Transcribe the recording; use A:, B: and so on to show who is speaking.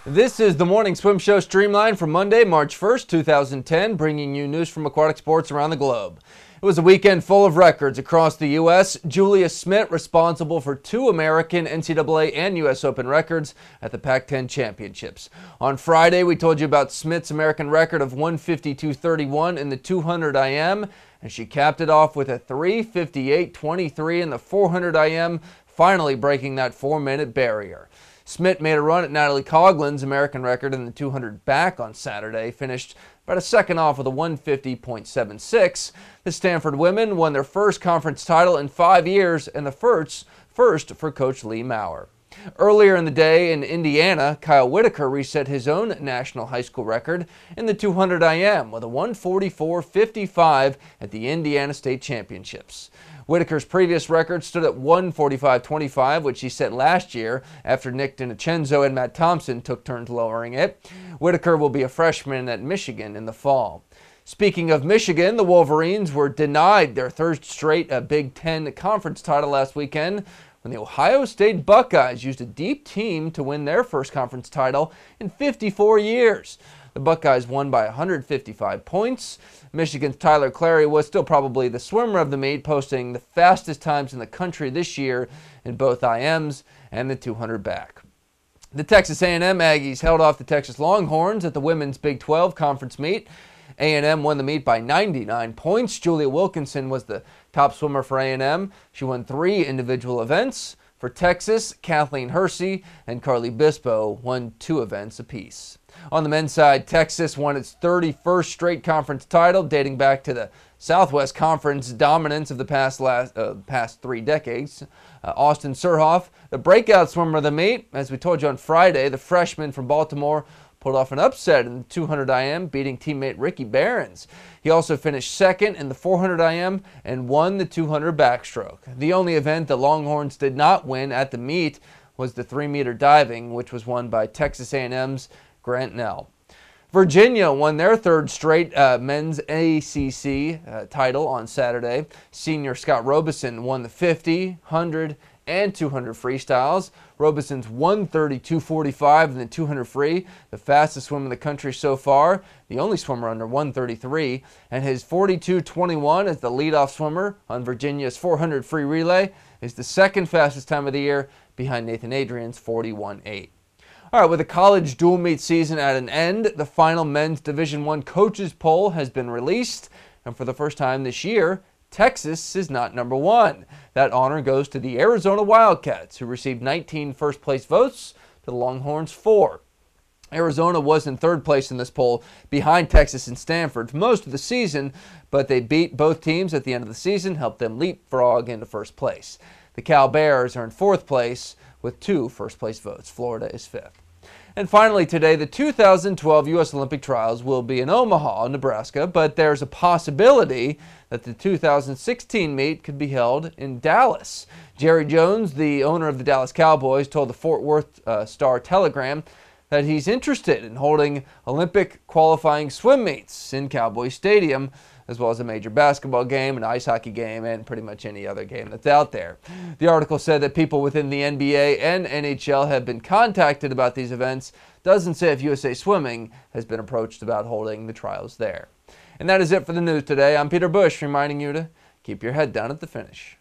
A: This is the Morning Swim Show Streamlined for Monday, March 1st, 2010, bringing you news from aquatic sports around the globe. It was a weekend full of records across the U.S. Julia Smit responsible for 2 American NCAA and U.S. Open records at the Pac-10 Championships. On Friday, we told you about Smit's American record of 152.31 in the 200 IM, and she capped it off with a 3:58.23 in the 400 IM, finally breaking that 4-minute barrier. Smit made a run at Natalie Coughlin's American record in the 200 back on Saturday, finished about a second off with a 150.76. The Stanford women won their first conference title in 5 years and the first for Coach Lee Maurer. Earlier in the day in Indiana, Kyle Whitaker reset his own national high school record in the 200 IM with a 144.55 at the Indiana State Championships. Whitaker's previous record stood at 145.25, which he set last year after Nick DiNincenzo and Matt Thompson took turns lowering it. Whitaker will be a freshman at Michigan in the fall. Speaking of Michigan, the Wolverines were denied their third straight Big Ten conference title last weekend when the Ohio State Buckeyes used a deep team to win their first conference title in 54 years. The Buckeyes won by 155 points. Michigan's Tyler Clary was still probably the swimmer of the meet, posting the fastest times in the country this year in both IMs and the 200 back. The Texas A&M Aggies held off the Texas Longhorns at the women's Big 12 conference meet. A&M won the meet by 99 points. Julia Wilkinson was the top swimmer for A&M. She won 3 individual events. For Texas, Kathleen Hersey and Carly Bispo won 2 events apiece. On the men's side, Texas won its 31st straight conference title, dating back to the Southwest Conference dominance of the past 3 decades. Austin Surhoff, the breakout swimmer of the meet. As we told you on Friday, the freshman from Baltimore pulled off an upset in the 200 IM, beating teammate Ricky Behrens. He also finished second in the 400 IM and won the 200 backstroke. The only event the Longhorns did not win at the meet was the 3-meter diving, which was won by Texas A&M's Grant Nell. Virginia won their third straight men's ACC title on Saturday. Senior Scot Robison won the 50, 100, and 200 freestyles. Robison's 132.45 in the 200 free, the fastest swim in the country so far, the only swimmer under 133, and his 42.21 as the leadoff swimmer on Virginia's 400 free relay is the second fastest time of the year behind Nathan Adrian's 41.8. All right, with the college dual meet season at an end, the final men's Division I coaches poll has been released, and for the first time this year, Texas is not number 1. That honor goes to the Arizona Wildcats, who received 19 first-place votes to the Longhorns 4. Arizona was in 3rd place in this poll, behind Texas and Stanford for most of the season, but they beat both teams at the end of the season, helped them leapfrog into 1st place. The Cal Bears are in 4th place with 2 first-place votes. Florida is 5th. And finally today, the 2012 U.S. Olympic Trials will be in Omaha, Nebraska, but there's a possibility that the 2016 meet could be held in Dallas. Jerry Jones, the owner of the Dallas Cowboys, told the Fort Worth Star-Telegram that he's interested in holding Olympic qualifying swim meets in Cowboy Stadium, as well as a major basketball game, an ice hockey game, and pretty much any other game that's out there. The article said that people within the NBA and NHL have been contacted about these events. Doesn't say if USA Swimming has been approached about holding the trials there. And that is it for the news today. I'm Peter Bush, reminding you to keep your head down at the finish.